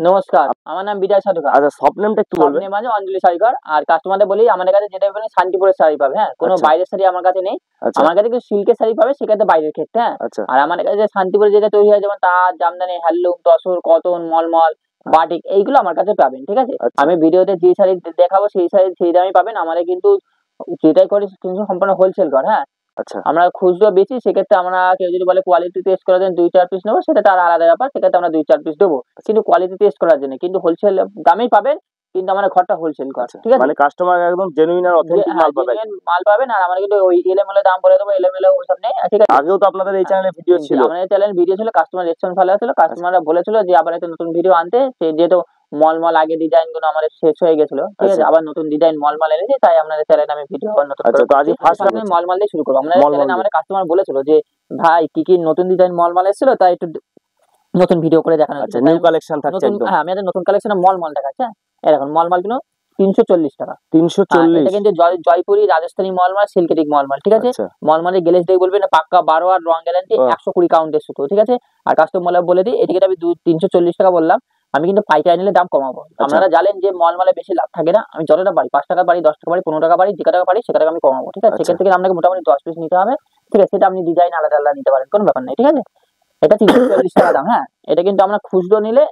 নমস্কার, আমার নাম বিজয় সরকার। আচ্ছা, শপ নেমটা একটু বলবেন। শপ নেম আছে অঞ্জলি শাড়িঘর। আর কাস্টমারদের বলি আমাদের কাছে যেটা পাবেন শান্তিপুরের শাড়ি পাবে, হ্যাঁ, কোনো আচ্ছা। বাইরের শাড়ি আমার কাছে নেই। আচ্ছা আমার কাছে কিছু সিল্কের শাড়ি পাবে, সেক্ষেত্রে বাইরের ক্ষেত্রে, হ্যাঁ। আচ্ছা আর আমাদের কাছে শান্তিপুরে যেটা তৈরি হয় যেমন তাঁত, jamdani, handloom, tussar, cotton, mulmul, batik, এইগুলো আমার কাছে পাবেন, ঠিক আছে। আচ্ছা। আমি ভিডিওতে যে শাড়ি দেখাবো সেই শাড়ি সেই দামই পাবেন। আমাদের কিন্তু যেটাই করি কিন্তু সম্পূর্ণ হোলসেল কর, হ্যাঁ। আচ্ছা আমরা খুচরো বেচি, সেক্ষেত্রে আমরা কেউ যদি বলে কোয়ালিটি টেস্ট করার জন্য 2-4 পিস নেবো, সেটা তার আলাদা ব্যাপার, সেক্ষেত্রে আমরা 2-4 পিস দেবো, কিন্তু কোয়ালিটি টেস্ট করার জন্য। কিন্তু হোলসেল দামেই পাবেন, কিন্তু আমাদের ঘরটা হোলসেল ঘর, ঠিক আছে। মানে কাস্টমার একদম জেনুইন আর অথেন্টিক মাল পাবে। মাল পাবেন। আর আমরা কিন্তু ওই এলোমেলো দাম বলে দেবো, এলোমেলো ওইসব নেই, ঠিক আছে। আগেও তো আপনাদের এই চ্যানেলে ভিডিও ছিল, আমাদের চ্যানেলে ভিডিও ছিল, কাস্টমার রেসপন্স ভালো ছিল, কাস্টমাররা বলেছিল যে আবার একটা নতুন ভিডিও আনতে। যেহেতু মলমল আগে ডিজাইন গুলো আমাদের শেষ হয়ে গেছিল, ঠিক আছে, আবার নতুন ডিজাইন মলমল এনেছি, তাই আপনাদের চ্যানেলে আমি ভিডিও আবার নতুন করে। তো আজকে ফার্স্ট আমি মলমল দিয়ে শুরু করবো। আমাদের চ্যানেলে আমাদের কাস্টমার বলেছিল যে ভাই কি কি নতুন ডিজাইন মলমল এসেছিল, তাই একটু নতুন ভিডিও করে দেখানো। আচ্ছা, নিউ কালেকশন থাকছে একদম। হ্যাঁ, আমি নতুন কালেকশনে মলমল দেখাচ্ছি। এরকম মলমল গুলো 340 টাকা। 340 এটা কিন্তু জয়পুরি রাজস্থানী মলমল, সিল্কেটিক মলমল, ঠিক আছে। মলমলের গ্লেজ দিয়ে বলবেন পাক্কা 12 আর রং গ্যারান্টি, 120 কাউন্টের সুতো, ঠিক আছে। আর কাস্টমার বলে দিই, এটিকে আমি 340 টাকা বললাম, আমি কিন্তু পাইকারি নিলে দাম কমাবো। আপনারা জানেন যে মলমলে বেশি লাভ থাকে না, আমি যতটা পারি 5 টাকা পারি, 10 টাকা পারি, 15 টাকা পারি, যে টাকা পারি সেটা আমি কমাবো, ঠিক আছে। সেক্ষেত্রে থেকে আপনাকে মোটামুটি 10 পিস নিতে হবে, ঠিক আছে। সেটা আপনি ডিজাইন আলাদা আলাদা নিতে পারেন, কোনো ব্যাপার নেই, ঠিক আছে। এটা 340 টাকা দাম, হ্যাঁ। এটা কিন্তু আমরা খুচরো নিলে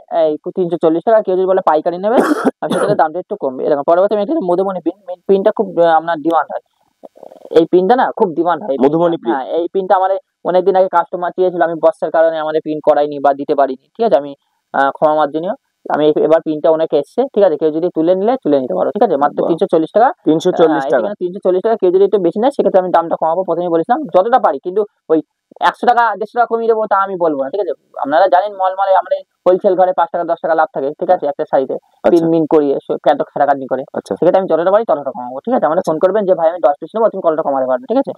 340 টাকা, কেউ যদি বলে পাইকারি নেবে আমি সেটাতে দামটা একটু কমবে। এরকম পরবর্তী আমি একটা মধুমণি পিন, পিনটা খুব আপনার ডিমান্ড হয়। এই পিনটা না খুব ডিমান্ড হয়, মধুমণি পিন। হ্যাঁ, এই পিনটা আমাদের অনেকদিন আগে কাস্টমার চেয়েছিল, আমি বর্ষার কারণে আমাদের পিন করাইনি বা দিতে পারিনি, ঠিক আছে। আমি ক্ষমা মার্জনীয়। আমি এবার পিনটা অনেকে এসছে, ঠিক আছে। কেউ যদি তুলে নিতে পারো, ঠিক আছে। মাত্র 340 টাকা। 340 টাকা, 340 টাকা। কেউ যদি একটু বেশি নেয় সেক্ষেত্রে আমি দামটা কমাবো। প্রথমেই বলেছিলাম যতটা পারি, কিন্তু ওই 100 টাকা 150 টাকা কমিয়ে দেবো তা আমি বলবো না, ঠিক আছে। আপনারা জানেন মলমলে আমাদের হোলসেল ঘরে 5 টাকা 10 টাকা লাভ থাকে, ঠিক আছে, একটা শাড়িতে পিন মিন করিয়ে কত খাটাখাটনি করে। সেক্ষেত্রে আমি যতটা পারি ততটা কমাবো, ঠিক আছে। আমাদের ফোন করবেন যে ভাই আমি 10 পিস নেবো, তুমি কতটা কমাতে পারবে, ঠিক আছে।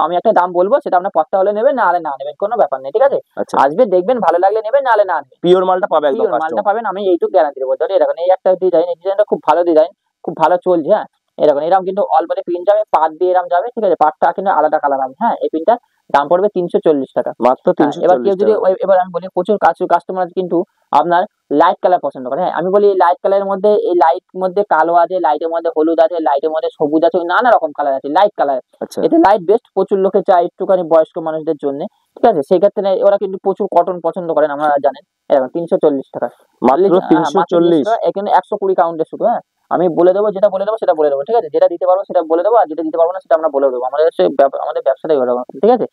আমি একটা দাম বলবো, সেটা আপনার পছন্দ হলে নেবেন, না হলে না নেবেন, কোনো ব্যাপার নেই, ঠিক আছে। আসবে দেখবেন, ভালো লাগলে নেবেন, না হলে না নেবেন। পিওর মালটা পাবে, একদম পিওর মালটা পাবেন, আমি এইটুকু গ্যারান্টি দেবো। ধরে এরকম এই একটা ডিজাইন, এই ডিজাইনটা খুব ভালো ডিজাইন, খুব ভালো চলছে, হ্যাঁ। এরকম কিন্তু অল্পতে পিন যাবে, পাট দিয়ে এরকম যাবে, ঠিক আছে। পাটটা কিন্তু আলাদা কালার হবে, হ্যাঁ। এই পিনটা দাম পড়বে 340 টাকা, মাত্র 340 টাকা। এবার কেউ যদি এবার আমি বলি প্রচুর কাস্টমার কিন্তু আপনার লাইট কালার পছন্দ করে, হ্যাঁ। আমি বলি লাইট কালারের মধ্যে, এই লাইট মধ্যে কালো আছে, লাইটের মধ্যে হলুদ আছে, লাইটের মধ্যে সবুজ আছে, নানা রকম কালার আছে, লাইট কালার। এতে লাইট বেস্ট, প্রচুর লোকে চায়, একটুখানি বয়স্ক মানুষদের জন্য, ঠিক আছে। সেই ক্ষেত্রে ওরা কিন্তু প্রচুর কটন পছন্দ করেন, আপনারা জানেন। এরকম 340 টাকা, মাত্র 340। এখানে 120 কাউন্টের শুধু, হ্যাঁ। আমি বলে দেবো, যেটা বলে দেবো সেটা বলে দেবো, ঠিক আছে। যেটা দিতে পারবো সেটা বলে দেবো, আর যেটা দিতে পারবো না সেটা আমরা বলে দেবো। আমাদের ব্যবসাটাই হলো, ঠিক আছে।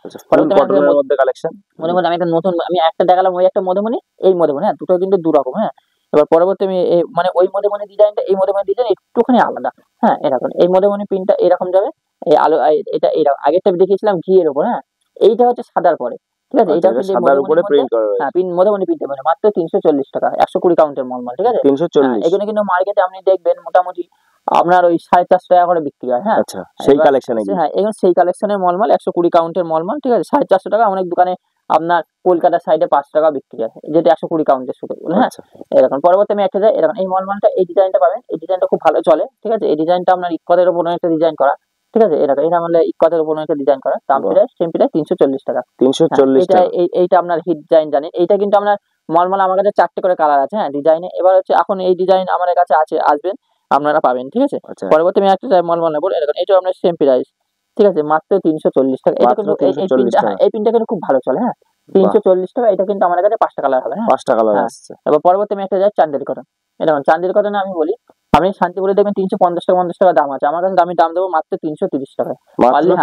আমি একটা নতুন, আমি একটা দেখালাম ওই একটা মধুমণি, এই মধুমণি, হ্যাঁ, দুটো কিন্তু দু রকম, হ্যাঁ। এবার পরবর্তী আমি মানে ওই মধুমণি ডিজাইনটা, এই মধুমণি ডিজাইন একটুখানি আলাদা, হ্যাঁ। এরকম এই মধুমণি পিনটা এরকম যাবে, এই আলো, এটা এরকম আগেরটা দেখিয়েছিলাম ঘিয়ের উপর, হ্যাঁ। এইটা হচ্ছে সাদার পরে, ঠিক আছে। এটা কিন্তু সাদার উপরে প্রিন্ট করা রয়েছে, হ্যাঁ। পিন মধুমণি পিনটা মানে মাত্র 340 টাকা, 120 কাউন্টের মলমল, ঠিক আছে। 340। এখানে কিন্তু মার্কেটে আপনি দেখবেন মোটামুটি আপনার ওই 450 টাকা করে বিক্রি হয়, হ্যাঁ। আচ্ছা, সেই কালেকশনে, হ্যাঁ, এখন সেই কালেকশনের মলমল 120 কাউন্টের মলমল, ঠিক আছে। 450 টাকা। অনেক দোকানে আপনার কলকাতার সাইডে 5 টাকা বিক্রি হয়, যেটা 120 কাউন্টের শুধু, হ্যাঁ। এরকম পরবর্তী আমি একটা যাই, এরকম এই মলমলটা, এই ডিজাইনটা পাবেন, এই ডিজাইনটা খুব ভালো চলে, ঠিক আছে। এই ডিজাইনটা আপনার ইকতের উপর একটা ডিজাইন করা, ঠিক আছে। এরকম এটা আমাদের ইকতের উপর একটা ডিজাইন করা, দাম প্রায় সেম প্রায় 340 টাকা, 340 টাকা। এইটা আপনার হিট ডিজাইন জানেন, এইটা কিন্তু আপনার মলমল আমার কাছে 4টে করে কালার আছে, হ্যাঁ, ডিজাইনে। এবার হচ্ছে এখন এই ডিজাইন আমার কাছে আছে, আসবেন আপনারা পাবেন, ঠিক আছে। পরবর্তী আমি একটা মলমল নেবো, এরকম এটা আপনার সেম প্রাইস, ঠিক আছে, মাত্র 340 টাকা। এটা কিন্তু এই পিনটা কিন্তু খুব ভালো চলে, হ্যাঁ। 340 টাকা। এটা কিন্তু আমার কাছে 5টা কালার হবে, হ্যাঁ, 5টা কালার আসছে। এবার পরবর্তী আমি একটা যাই চান্দেরি কটন, এরকম চান্দেরি কটনে আমি বলি, আমি শান্তিপুরে দেখবেন 350 টাকা 50 টাকা দাম আছে, আমার কাছে আমি দাম দেবো মাত্র 330 টাকা,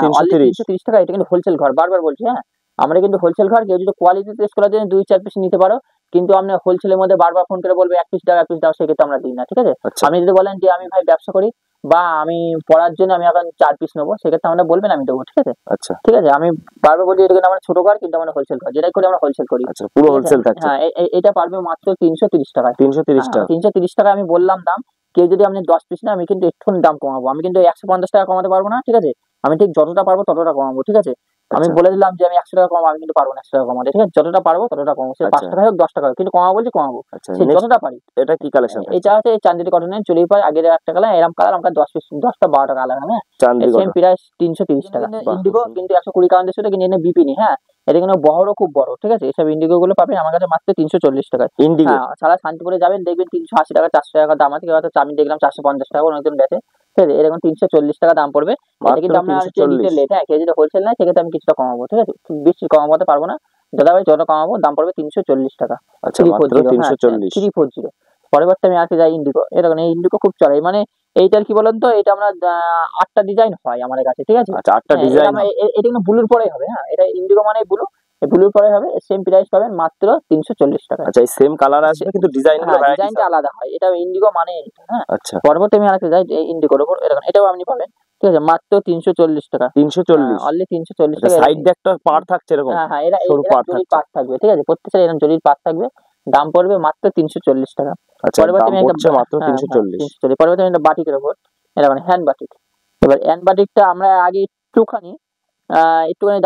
330 টাকা। এটা কিন্তু হোলসেল ঘর, বারবার বলছি, হ্যাঁ। আমরা কিন্তু হোলসেল ঘর, কেউ যদি কোয়ালিটি টেস্ট করার জন্য 2-4 পিস নিতে পারো, কিন্তু আপনি হোলসেলের মধ্যে বারবার ফোন করে বলবে 1 পিস দাও 1 পিস দাও, সেক্ষেত্রে আমরা দিই না, ঠিক আছে। আপনি যদি বলেন যে আমি ভাই ব্যবসা করি বা আমি পড়ার জন্য আমি এখন 4 পিস নেবো, সেক্ষেত্রে আমরা বলবেন, আমি দেবো, ঠিক আছে। আচ্ছা, ঠিক আছে। আমি বারবার বলি এটা কিন্তু আমার ছোট ঘর, কিন্তু আমরা হোলসেল ঘর, যেটাই করি আমরা হোলসেল করি, পুরো হোলসেল থাকছে, হ্যাঁ। এটা পারবে মাত্র 330 টাকা, 330 টাকা, 330 টাকা আমি বললাম দাম। কেউ যদি আপনি 10 পিস না, আমি কিন্তু একটুখানি দাম কমাবো, আমি কিন্তু 150 টাকা কমাতে পারবো না, ঠিক আছে। আমি ঠিক যতটা পারবো ততটা কমাবো, ঠিক আছে। আমি বলে দিলাম যে আমি 100 টাকা কমাবো, আমি কিন্তু পারবো না 100 টাকা কমাতে, ঠিক আছে। যতটা পারবো ততটা কমাবো, সে 5 টাকা হোক 10 টাকা হোক, কিন্তু কমাবো বলছি কমাবো, যতটা পারি। এটা কি কালেকশন? এটা হচ্ছে চান্দেরি কটনের চুড়ি পায়, আগের একটা কালার, এরকম কালার আমাকে 10 পিস 10টা 12টা কালার, হ্যাঁ। সেম প্রাইস 330 টাকা। ইন্ডিগো কিন্তু 120 কাউন্টের সাথে, কিন্তু এনে বিপি নেই, হ্যাঁ। এটা কিন্তু বহরও খুব বড়, ঠিক আছে। এসব ইন্ডিগো গুলো পাবেন আমার কাছে মাত্র 340 টাকায়। ইন্ডিগো হ্যাঁ, সারা শান্তিপুরে যাবেন দেখবেন 380 টাকা 400 টাকা দাম আছে, কেউ হয়তো আমি দেখলাম 450 টাকা অনেকজন বেচে, ঠিক আছে। এরকম 340 টাকা দাম পড়বে। এটা মাত্র কিন্তু আমরা হচ্ছে 340। রিটেল রেট, হ্যাঁ, কেউ যদি হোলসেল নেয় সেক্ষেত্রে আমি কিছুটা কমাবো, ঠিক আছে। খুব বেশি কমাতে পারবো না দাদা ভাই, যত কমাবো দাম পড়বে 340 টাকা। আচ্ছা মাত্র 340। 340। পরবর্তী আমি আজকে যাই ইন্ডিগো, এরকম এই ইন্ডিগো খুব চলে, মানে এইটার কি বলেন তো, এটা আমরা 8টা ডিজাইন হয় আমাদের কাছে, ঠিক আছে। আচ্ছা 8টা হ্যাঁ, ডিজাইন। এটা কিন্তু ব্লুর পরেই হবে, হ্যাঁ, এটা ইন্ডিগো মানে ব্লু, এই ব্লুর পরে হবে, সেম প্রাইস পাবেন মাত্র 340 টাকা। আচ্ছা এই সেম কালার আসবে কিন্তু ডিজাইন গুলো হ্যাঁ, ভ্যারাইটিস ডিজাইনটা হবে। আলাদা হয়, এটা ইন্ডিগো মানে এটা, হ্যাঁ। আচ্ছা পরবর্তী আমি আরেকটা যাই এই ইন্ডিগোর উপর, এরকম এটাও আপনি পাবেন, ঠিক আছে, মাত্র 340 টাকা। 340। অনলি 340 টাকা। সাইড দিয়ে একটা পার থাকছে এরকম। হ্যাঁ হ্যাঁ, এরা সরু এরা পার জরির থাকছে। পাত থাকবে, ঠিক আছে, প্রত্যেকটা এরকম জরির পাত থাকবে, দাম পড়বে মাত্র 340 টাকা। আচ্ছা পরবর্তী দাম আমি একটা পড়ছে মাত্র হ্যাঁ, 340। 340। পরবর্তী আমি একটা বাটিকের উপর, এরকম হ্যান্ড বাটিক। এবার হ্যান্ড বাটিকটা আমরা আগে একটুখানি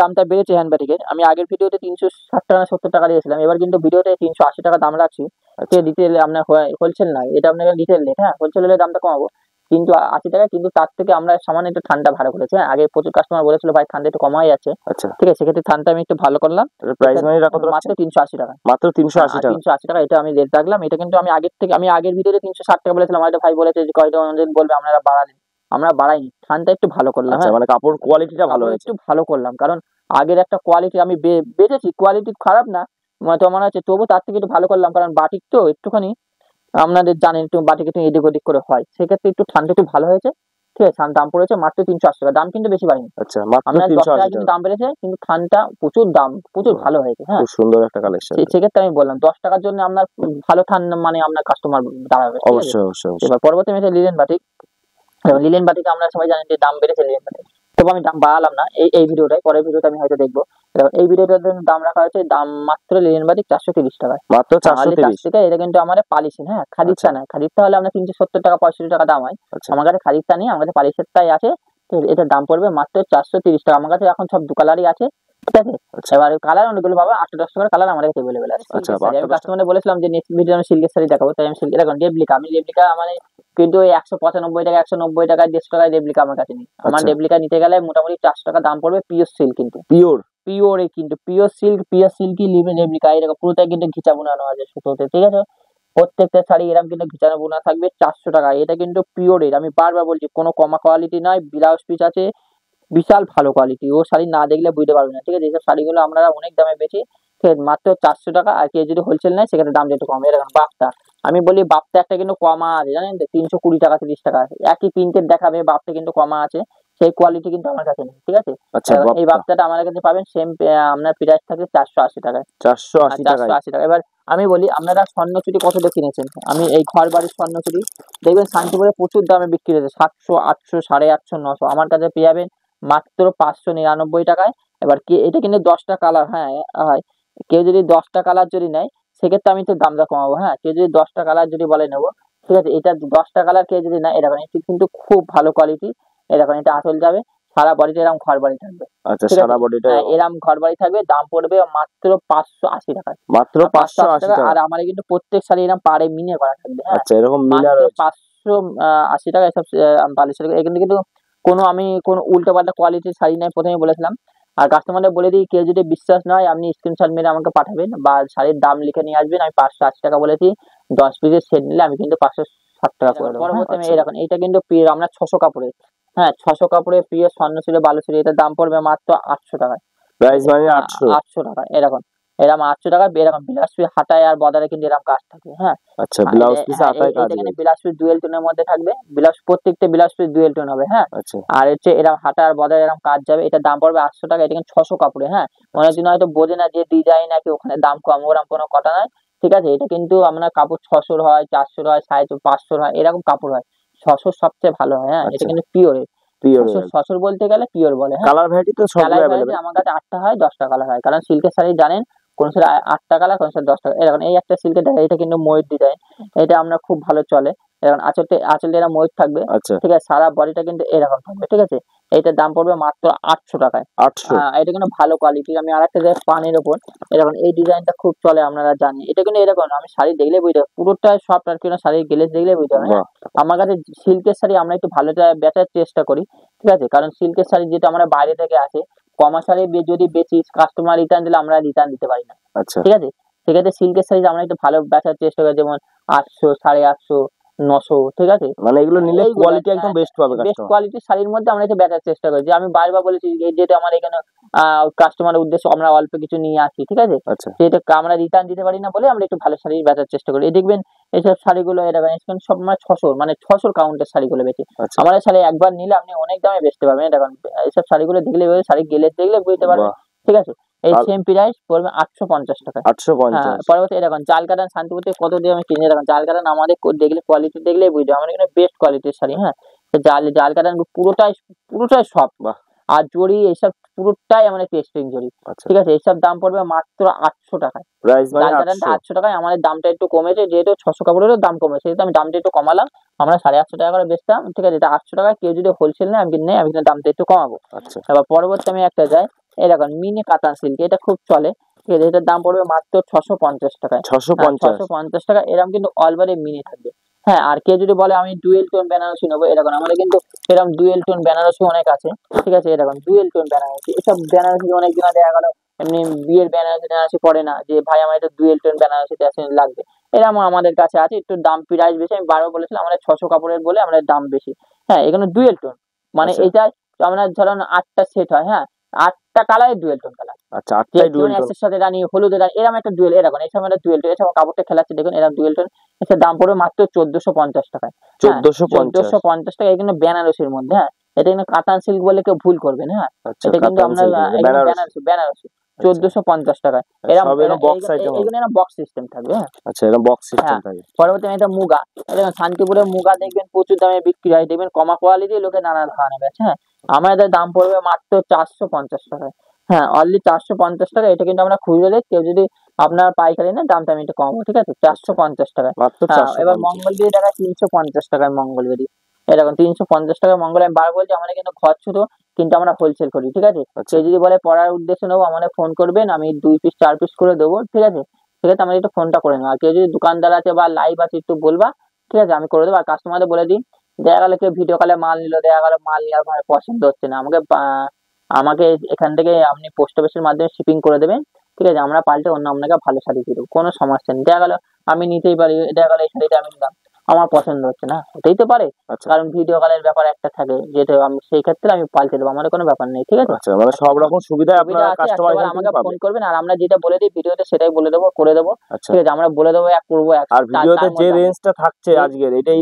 দামটা বেড়েছে হ্যান্ড বাটিকের। আমি আগের ভিডিওতে 360 টাকা 70 টাকা দিয়েছিলাম, এবার কিন্তু ভিডিওতে 380 টাকা দাম রাখছি। আচ্ছা রিটেল আপনার হোলসেল নয়, এটা আপনার রিটেল রেট, হ্যাঁ, হোলসেল হলে দামটা কমাবো কিন্তু 80 টাকা, কিন্তু তার থেকে আমরা সামান্য একটু ঠান্ডা ভাড়া করেছি, হ্যাঁ। আগে প্রচুর কাস্টমার বলেছিল ভাই ঠান্ডা একটু কমাই যাচ্ছে, আচ্ছা ঠিক আছে, সেক্ষেত্রে ঠান্ডা আমি একটু ভালো করলাম। প্রাইস মানি কত মাত্র রাখছেন? 380 টাকা। মাত্র 380 টাকা। 380 টাকা এটা আমি রেট রাখলাম। এটা কিন্তু আমি আগের ভিডিওতে 360 টাকা বলেছিলাম, হয়তো ভাই বলেছে যে কয়টা অন্যদিন বলবে আপনারা বাড়ালেন, আমরা বাড়াইনি, ঠান্ডা একটু ভালো করলাম, আচ্ছা হ্যাঁ। মানে কাপড় কোয়ালিটিটা ভালো হয়েছে। একটু ভালো করলাম, কারণ আগের একটা কোয়ালিটি আমি বেচেছি, কোয়ালিটি খারাপ না, তো মনে হচ্ছে তবু তার থেকে একটু ভালো করলাম, কারণ বাটিক তো একটুখানি আপনাদের জানেন একটু বাটিক একটু এদিক ওদিক করে হয়, সেক্ষেত্রে একটু ঠান্ডা একটু ভালো হয়েছে, ঠিক আছে। দাম পড়েছে মাত্র 380 টাকা, দাম কিন্তু বেশি বাড়েনি। আচ্ছা মাত্র আপনার 10 টাকা 380 কিন্তু টাকা। দাম বেড়েছে, কিন্তু ঠান্ডা প্রচুর দাম, প্রচুর ভালো হয়েছে, হ্যাঁ। খুব সুন্দর একটা কালেকশন। সেক্ষেত্রে আমি বললাম 10 টাকার জন্য আপনার ভালো ঠান্ডা মানে আপনার কাস্টমার দাঁড়াবে, ঠিক আছে। অবশ্যই অবশ্যই অবশ্যই। এবার পরবর্তী আমি লিলেন বাটিক। লিলেন বাটিকে আমরা সবাই জানেন যে দাম বেড়েছে লিলেন বাটিক, তবু আমি দাম বাড়ালাম না এই ভিডিওটায়, পরের ভিডিওতে আমি হয়তো দেখবো। এবার এই ভিডিওটার জন্য দাম রাখা হয়েছে দাম মাত্র লিলেন বাটিক 430 টাকায়। মাত্র 430 টাকা। এটা কিন্তু আমার পালিশিং, হ্যাঁ, খাদিরটা আচ্ছা। না, খাদিরটা হলে আমরা 370 টাকা 65 টাকা দাম হয়। আচ্ছা আমার কাছে খাদিরটা নেই, আমার কাছে পালিশেরটাই আছে, তো এটার দাম পড়বে মাত্র 430 টাকা। আমার কাছে এখন সব দু কালারই আছে, ঠিক আছে। আচ্ছা এবার কালার অনেকগুলো পাবো, 8-10 টাকার কালার আমার কাছে অ্যাভেলেবেল আছে। আচ্ছা, silk এর শাড়ি। আমি 8-10 কাস্টমারকে বলেছিলাম যে নেক্সট ভিডিও আমি সিল্কের শাড়ি দেখাবো, তাই আমি সিল্ক এরকম রেপ্লিকা, আমি রেপ্লিকা মানে কিন্তু ওই 195 টাকা 190 টাকা 150 টাকায় রেপ্লিকা আমার কাছে নেই। আমার আচ্ছা। রেপ্লিকা নিতে গেলে মোটামুটি 400 টাকা দাম পড়বে, পিওর সিল্ক কিন্তু, পিওর পিওরে কিন্তু পিওর সিল্কই রেপ্লিকা, এরকম পুরোটাই কিন্তু ঘিচা বোনানো আছে সুতোতে, ঠিক আছে। প্রত্যেকটা শাড়ি এরকম কিন্তু ঘিচানো বোনা থাকবে 400 টাকা। এটা কিন্তু পিওরের, আমি বারবার বলছি, কোনো কমা কোয়ালিটি নয়, ব্লাউজ পিস আছে বিশাল ভালো কোয়ালিটি, ও শাড়ি না দেখলে বুঝতে পারবে না, ঠিক আছে। এইসব শাড়িগুলো আমরা অনেক দামে বেচি, ঠিক আছে, মাত্র 400 টাকা। আর কেউ যদি হোলসেল নেয় সেক্ষেত্রে দামটা একটু কম। এরকম বাপ্তা, আমি বলি বাপ্তা একটা কিন্তু কমা আছে জানেন তো, 320 টাকা 30 টাকা, একই প্রিন্টের দেখাবে, বাপ্তা কিন্তু কমা আছে, সেই কোয়ালিটি কিন্তু আমার কাছে নেই, ঠিক আছে। আচ্ছা এই বাপ্তাটা আমার কাছে পাবেন সেম, আপনার প্রাইস থাকে 480 টাকায়। 480 টাকায়। 480 টাকা। এবার আমি বলি আপনারা স্বর্ণচুরি কত দিয়ে কিনেছেন, আমি এই ঘর বাড়ির স্বর্ণচুরি দেখবেন শান্তিপুরে প্রচুর দামে বিক্রি হয়েছে, 700 800 850 900, আমার কাছে পেয়ে যাবেন মাত্র 599 টাকায়। এবার এটা কিন্তু 10টা কালার, হ্যাঁ হয়, কেউ যদি 10টা কালার যদি নেয় সেক্ষেত্রে আমি একটু দামটা কমাবো, হ্যাঁ। কেউ যদি 10টা কালার যদি বলে নেবো, ঠিক আছে, এটা 10টা কালার কেউ যদি নেয়, এরকম এটা কিন্তু খুব ভালো কোয়ালিটি, এরকম এটা আঁচল যাবে, সারা বডিতে এরকম ঘর বাড়ি থাকবে, আচ্ছা ঠিক সারা আছে। বডিটা এরকম ঘর বাড়ি থাকবে, দাম পড়বে মাত্র 580 টাকা। মাত্র 580 টাকা। আর আমার কিন্তু প্রত্যেক শাড়ি এরকম পাড়ে মিনে করা থাকবে, হ্যাঁ, আচ্ছা এরকম মিনা মাত্র রয়েছে। 580 টাকা। এসব বালিশের এখানে কিন্তু কোনো উল্টো পাল্টা কোয়ালিটির শাড়ি নাই, প্রথমে বলেছিলাম। আর কাস্টমারদের বলে দিই, কেউ যদি বিশ্বাস নয় আপনি স্ক্রিনশট মেরে আমাকে পাঠাবেন বা শাড়ির দাম লিখে নিয়ে আসবেন, আমি 580 টাকা বলেছি, 10 পিসের সেট নিলে আমি কিন্তু 560 টাকা করে দেবো। পরবর্তী আমি এরকম, এইটা কিন্তু আমরা 600 কাপড়ের, হ্যাঁ, 600 কাপড়ের প্রিয় স্বর্ণ ছিল বালু ছিল, এটার দাম পড়বে মাত্র 800 টাকায়। প্রাইস মানে 800 800 টাকা। এরকম 800 টাকা। এরকম বিলাসপুরি হাতায় আর বর্ডারে কিন্তু এরকম কাজ থাকে, হ্যাঁ। আচ্ছা ব্লাউজ পিসে আতায় কাজ এটা কিন্তু হবে। বিলাসপুরি ডুয়েল টোনের মধ্যে থাকবে, প্রত্যেকটা বিলাসপুরি ডুয়েল টোন হবে, হ্যাঁ। আচ্ছা আর হচ্ছে এরকম হাতা আর বর্ডারে এরকম কাজ যাবে, এটার দাম পড়বে 800 টাকা। এটা কিন্তু 600 কাপড়ে, হ্যাঁ। অনেক দিন হয়তো বোঝে না যে ডিজাইন নাকি ওখানে দাম কম, ওরকম কোনো কথা নয়, ঠিক আছে। এটা কিন্তু আপনার কাপড় 600 হয় 400 হয় 550 হয়, এরকম কাপড় হয়, 600 সবচেয়ে ভালো হয়, হ্যাঁ। এটা কিন্তু পিওরের, পিওর 600 বলতে গেলে পিওর বলে, হ্যাঁ। কালার ভ্যারাইটি তো সব কালার अवेलेबल। আমার কাছে 8টা হয় 10টা কালার হয়, কারণ সিল্কের শাড়ি জানেন কোন শাড়ি 8টা কালার, কোন শাড়ি 10টা। এরকম এই একটা সিল্কের দেখা, এটা কিন্তু ময়ূর ডিজাইন, এটা আমরা খুব ভালো চলে। এরকম আঁচলটা এরা ময়ূর থাকবে, আচ্ছা ঠিক আছে, সারা বডিটা কিন্তু এরকম থাকবে, ঠিক আছে। এইটার দাম পড়বে মাত্র 800 টাকায়। 800। এটা কিন্তু ভালো কোয়ালিটি। আমি আরেকটা যাই পানের ওপর, এরকম এই ডিজাইনটা খুব চলে, আপনারা জানেন। এটা কিন্তু এরকম আমি শাড়ি দেখলে বুঝতে পারবো, পুরোটাই সফট, আর কিনা শাড়ির গ্লেজ দেখলে বুঝতে পারবে, হ্যাঁ। আমার কাছে সিল্কের শাড়ি আমরা একটু ভালোটা বেচার চেষ্টা করি, ঠিক আছে, কারণ সিল্কের শাড়ি যেটা আমরা বাইরে থেকে আসে, কমা শাড়ি যদি বেশি কাস্টমার রিটার্ন দিলে আমরা রিটার্ন দিতে পারি না, আচ্ছা ঠিক আছে। সেক্ষেত্রে সিল্কের শাড়ি আমরা একটু ভালো বেচার চেষ্টা করি, যেমন 800, 850, 900, ঠিক আছে। মানে এগুলো নিলে কোয়ালিটি একদম বেস্ট পাবে বেস্ট কাস্টমার। কোয়ালিটির শাড়ির মধ্যে আমরা একটু বেচার চেষ্টা করি, যে আমি বারবার বলেছি যেটা আমার এখানে কাস্টমারের উদ্দেশ্যে আমরা অল্প কিছু নিয়ে আসি, ঠিক আছে। আচ্ছা সেটা আমরা রিটার্ন দিতে পারি না বলে আমরা একটু ভালো শাড়ি বেচার চেষ্টা করি। এই দেখবেন এইসব শাড়িগুলো এরকম সব মানে 600, মানে 600 কাউন্টের শাড়িগুলো বেচি। আচ্ছা আমাদের শাড়ি একবার নিলে আপনি অনেক দামে বেচতে পারবেন। এটা কারণ এইসব শাড়িগুলো দেখলে শাড়ি গেলে দেখলে বুঝতে পারবেন, বাহ, ঠিক আছে। এই আর সেম প্রাইস পড়বে 850 টাকা। হ্যাঁ, 850। পরবর্তী এরকম জাল কাটান শান্তিপুর থেকে কত দিয়ে আমি কিনে রাখলাম। জাল কাটান আমাদের দেখলে কোয়ালিটি দেখলেই বুঝতে হবে, আমাদের এখানে বেস্ট কোয়ালিটির শাড়ি। হ্যাঁ, তো জাল কাটান পুরোটাই সব, বাহ, আর জড়ি এইসব পুরোটাই আমাদের টেস্টিং জড়ি, আচ্ছা ঠিক আছে। এইসব দাম পড়বে মাত্র 800 টাকায়। প্রাইস মানে জাল কাটানটা 800। 800 টাকায়। আমাদের দামটা একটু কমেছে, যেহেতু 600 কাপড়েরও দাম কমেছে, সেহেতু আমি দামটা একটু কমালাম। আমরা 850 টাকা করে বেচতাম, ঠিক আছে। এটা 800 টাকায়। কেউ যদি হোলসেল নেয় আমি কিন্তু দামটা একটু কমাবো। আচ্ছা এবার পরবর্তী আমি একটা যাই, এই দেখুন মিনি কাতান সিল্ক, এটা খুব চলে, ঠিক আছে। এটার দাম পড়বে মাত্র 650 টাকায়। 650। 650 টাকা। এরকম কিন্তু অলবারে মিনি থাকবে। হ্যাঁ, আর কেউ যদি বলে আমি ডুয়েল টোন বেনারসি নেবো, এরকম আমাদের কিন্তু এরকম ডুয়েল টোন বেনারসি অনেক আছে, ঠিক আছে। এরকম ডুয়েল টোন বেনারসি, এসব বেনারসি অনেক দিন দেখা গেল এমনি বিয়ের বেনারসি পড়ে না, যে ভাই আমার এটা ডুয়েল টোন বেনারসি লাগবে, এরকম আমাদের কাছে আছে। একটু দাম প্রাইস বেশি, আমি বারবার বলেছিলাম আমাদের 600 কাপড়ের বলে আমাদের দাম বেশি। হ্যাঁ, এখানে ডুয়েল টোন মানে আচ্ছা এটা আমরা ধরুন 8টা সেট হয়, হ্যাঁ, 8টা কালার ডুয়েল টোন কালার, আচ্ছা 8টাই ডুয়েল টোন। অ্যাশের সাথে রানী, হলুদের রানী, এরকম একটা ডুয়েল, এরকম এসব একটা ডুয়েল টোন। এসব কাপড়টা খেলাচ্ছে দেখুন, এরকম ডুয়েল টোন। এটার দাম পড়বে মাত্র 1450 টাকায়। 1450। 1450 টাকা। এখানে বেনারসির মধ্যে, হ্যাঁ, এটা কিন্তু কাতান সিল্ক বলে কেউ ভুল করবেন। হ্যাঁ, আচ্ছা এটা কিন্তু কাতান আমরা সিল্ক বেনারসি। বেনারসি 1450 টাকায়। সব এরকম বক্স আইটেম। এগুলো বক্স সিস্টেম থাকবে। হ্যাঁ, আচ্ছা এরকম বক্স সিস্টেম হ্যাঁ। থাকে। পরবর্তী এটা মুগা, এটা শান্তিপুরের মুগা দেখবেন প্রচুর দামে বিক্রি হয়, দেখবেন কমা কোয়ালিটি লোকে নানা ধরনের বেচে। হ্যাঁ, আমাদের দাম পড়বে মাত্র 450 টাকায়। হ্যাঁ, অনলি 450 টাকা। এটা কিন্তু আমরা খুচরো দিই, কেউ যদি আপনার পাইকারি নেন দামটা আমি একটু কমাবো, ঠিক আছে। 450 টাকায়। মাত্র হ্যাঁ, এবার 450। মঙ্গলবেরি টাকা 350 টাকায় মঙ্গলবেরি, এরকম 350 টাকায় মঙ্গল। আমি বার বলছি আমাদের কিন্তু ঘর ছোট, কিন্তু আমরা হোলসেল করি, ঠিক আছে। আচ্ছা কেউ যদি বলে পড়ার উদ্দেশ্যে নেবো, আমাদের ফোন করবেন, আমি 2 পিস 4 পিস করে দেবো, ঠিক আছে। ঠিক আছে, আমাদের একটু ফোনটা করে নেবো। আর কেউ যদি দোকানদার আছে বা লাইভ আছে একটু বলবা, ঠিক আছে, আমি করে দেবো। আর কাস্টমারদের বলে দিই, দেখা গেলো কেউ ভিডিও কলে মাল নিল, দেখা গেলো মাল নেওয়ার পরে পছন্দ হচ্ছে না, আমাকে এখান থেকে আপনি পোস্ট অফিসের মাধ্যমে শিপিং করে দেবেন, ঠিক আছে। আমরা পাল্টে অন্য আপনাকে ভালো শাড়ি দিয়ে দেবো, কোনো সমস্যা নেই। দেখা গেলো আমি নিতেই পারি, দেখা গেলো এই শাড়িটা আমি নিলাম, আমার পছন্দ হচ্ছে না, হতেই তো পারে। আচ্ছা কারণ ভিডিও কলের ব্যাপার একটা থাকে, যেটা আমি সেই ক্ষেত্রে আমি পাল্টে দেবো, আমাদের কোনো ব্যাপার নেই, ঠিক আছে। আচ্ছা মানে সব রকম সুবিধা সুবিধা আপনারা আছে, কাস্টমার একবার এখান আমাকে থেকে পাবে। ফোন করবেন, আর আমরা যেটা বলে দিই ভিডিওতে সেটাই বলে দেবো, করে দেবো, আচ্ছা ঠিক আছে। আমরা বলে দেবো এক করবো এক, আর ভিডিওতে যে মধ্যে রেঞ্জটা থাকছে আজকের, এটা এই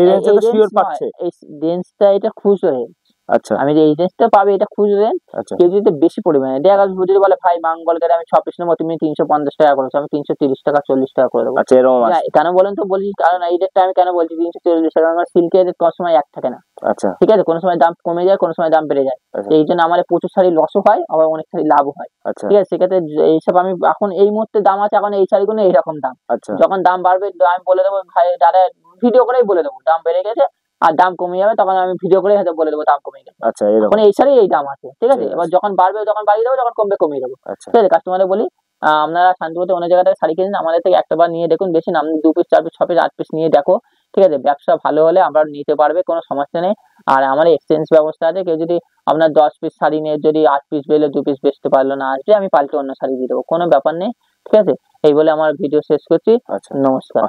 রেঞ্জে তো শিওর পাচ্ছে। এই রেঞ্জটা এটা খুচরো রেঞ্জ। আচ্ছা আমি যে এই রেঞ্জটা পাবে এটা খুচরো রেঞ্জ। আচ্ছা কেউ যদি বেশি পরিমাণে দেখা গেল যদি বলে ভাই মঙ্গলবারে আমি 6 পিস নেবো, তুমি 350 টাকা করেছো, আমি 330 টাকা 40 টাকা করে দেবো। আচ্ছা এরকম আছে। কেন বলেন তো, বলছি কারণ এই রেটটা আমি কেন বলছি 340 টাকা, কারণ সিল্কের রেট কোনো সময় এক থাকে না, আচ্ছা ঠিক আছে। কোনো সময় দাম কমে যায়, কোনো সময় দাম বেড়ে যায়। আচ্ছা এই জন্য আমাদের প্রচুর শাড়ি লসও হয়, আবার অনেক শাড়ি লাভও হয়, আচ্ছা ঠিক আছে। সেক্ষেত্রে এইসব আমি এখন এই মুহূর্তে দাম আছে, এখন এই শাড়িগুলো এইরকম দাম। আচ্ছা যখন দাম বাড়বে আমি বলে দেবো, ভাই দাদা ভিডিও করেই বলে দেবো দাম বেড়ে গেছে, আর দাম কমে যাবে, তখন আমি ভিডিও করেই হয়তো বলে দেবো দাম কমে গেছে। আচ্ছা এরকম। এখন এই শাড়ি এই দাম আছে, ঠিক আছে। ঠিক আছে। এবার যখন বাড়বে তখন বাড়িয়ে দেবো, যখন কমবে কমিয়ে দেবো, আচ্ছা ঠিক আছে। কাস্টমারে বলি আপনারা শান্তিপুরে অন্য জায়গা থেকে শাড়ি কিনেন, আমাদের থেকে একটা বার নিয়ে দেখুন, বেশি না, 2 পিস 4 পিস 6 পিস 8 পিস নিয়ে দেখো, ঠিক আছে। ব্যবসা ভালো হলে আমরা নিতে পারবে, কোনো সমস্যা নেই। আর আমার এক্সচেঞ্জ ব্যবস্থা আছে, কেউ যদি আপনার 10 পিস শাড়ি নিয়ে যদি 8 পিস বেলে 2 পিস বেচতে পারলো না, আসবে, আমি পাল্টে অন্য শাড়ি দিয়ে দেবো, কোনো ব্যাপার নেই, ঠিক আছে। এই বলে আমার ভিডিও শেষ করছি। আচ্ছা নমস্কার।